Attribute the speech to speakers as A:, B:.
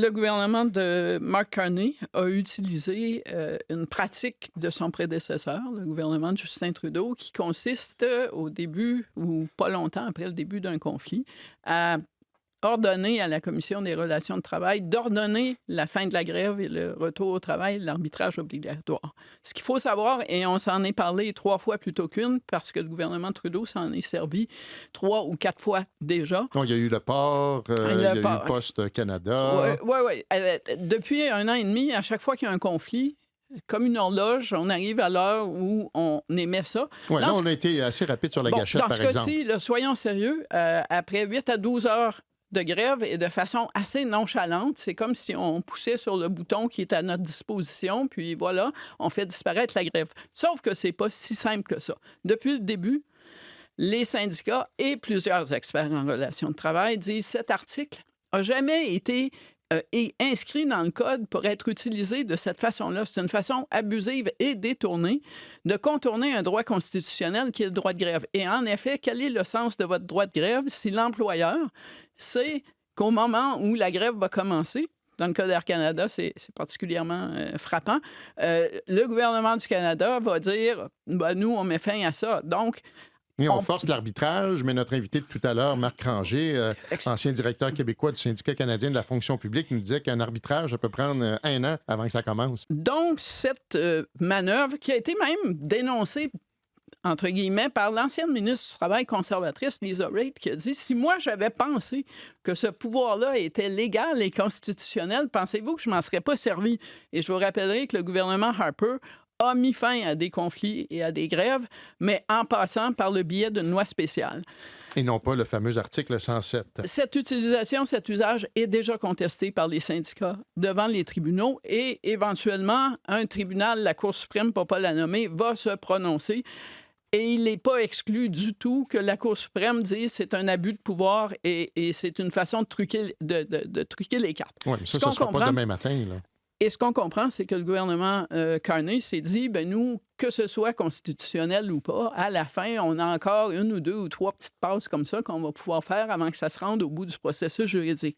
A: le gouvernement de Mark Carney a utilisé une pratique de son prédécesseur, le gouvernement de Justin Trudeau, qui consiste au début, ou pas longtemps après le début d'un conflit, à ordonner à la Commission des relations de travail d'ordonner la fin de la grève et le retour au travail, l'arbitrage obligatoire. Ce qu'il faut savoir, et on s'en est parlé 3 fois plutôt qu'une, parce que le gouvernement Trudeau s'en est servi 3 ou 4 fois déjà.
B: Donc, il y a eu le port, il y a eu Post Canada.
A: Oui. Depuis 1 an et demi, à chaque fois qu'il y a un conflit, comme une horloge, on arrive à l'heure où on émet ça.
B: Oui, là, on a été assez rapide sur la gâchette, par exemple.
A: Dans ce cas-ci, soyons sérieux, après 8 à 12 heures de grève et de façon assez nonchalante. C'est comme si on poussait sur le bouton qui est à notre disposition, puis voilà, on fait disparaître la grève. Sauf que c'est pas si simple que ça. Depuis le début, les syndicats et plusieurs experts en relations de travail disent que cet article n'a jamais été inscrit dans le code pour être utilisé de cette façon-là. C'est une façon abusive et détournée de contourner un droit constitutionnel qui est le droit de grève. Et en effet, quel est le sens de votre droit de grève si l'employeur sait qu'au moment où la grève va commencer, dans le cas d'Air Canada, c'est particulièrement frappant, le gouvernement du Canada va dire nous, on met fin à ça. Donc,
B: et on force l'arbitrage, mais notre invité de tout à l'heure, Marc Ranger, ancien directeur québécois du syndicat canadien de la fonction publique, nous disait qu'un arbitrage, ça peut prendre 1 an avant que ça commence.
A: Donc, cette manœuvre qui a été même dénoncée entre guillemets, par l'ancienne ministre du Travail conservatrice, Lisa Raitt, qui a dit « Si moi, j'avais pensé que ce pouvoir-là était légal et constitutionnel, pensez-vous que je m'en serais pas servi? » Et je vous rappellerai que le gouvernement Harper a mis fin à des conflits et à des grèves, mais en passant par le biais d'une loi spéciale.
B: Et non pas le fameux article 107.
A: Cette utilisation, cet usage est déjà contesté par les syndicats devant les tribunaux et éventuellement, un tribunal, la Cour suprême, pour ne pas la nommer, va se prononcer. Et il n'est pas exclu du tout que la Cour suprême dise que c'est un abus de pouvoir et c'est une façon de truquer, de truquer les cartes.
B: Oui, mais ça ne sera pas demain matin, là.
A: Et ce qu'on comprend, c'est que le gouvernement Carney s'est dit, nous, que ce soit constitutionnel ou pas, à la fin, on a encore 1 ou 2 ou 3 petites passes comme ça qu'on va pouvoir faire avant que ça se rende au bout du processus juridique.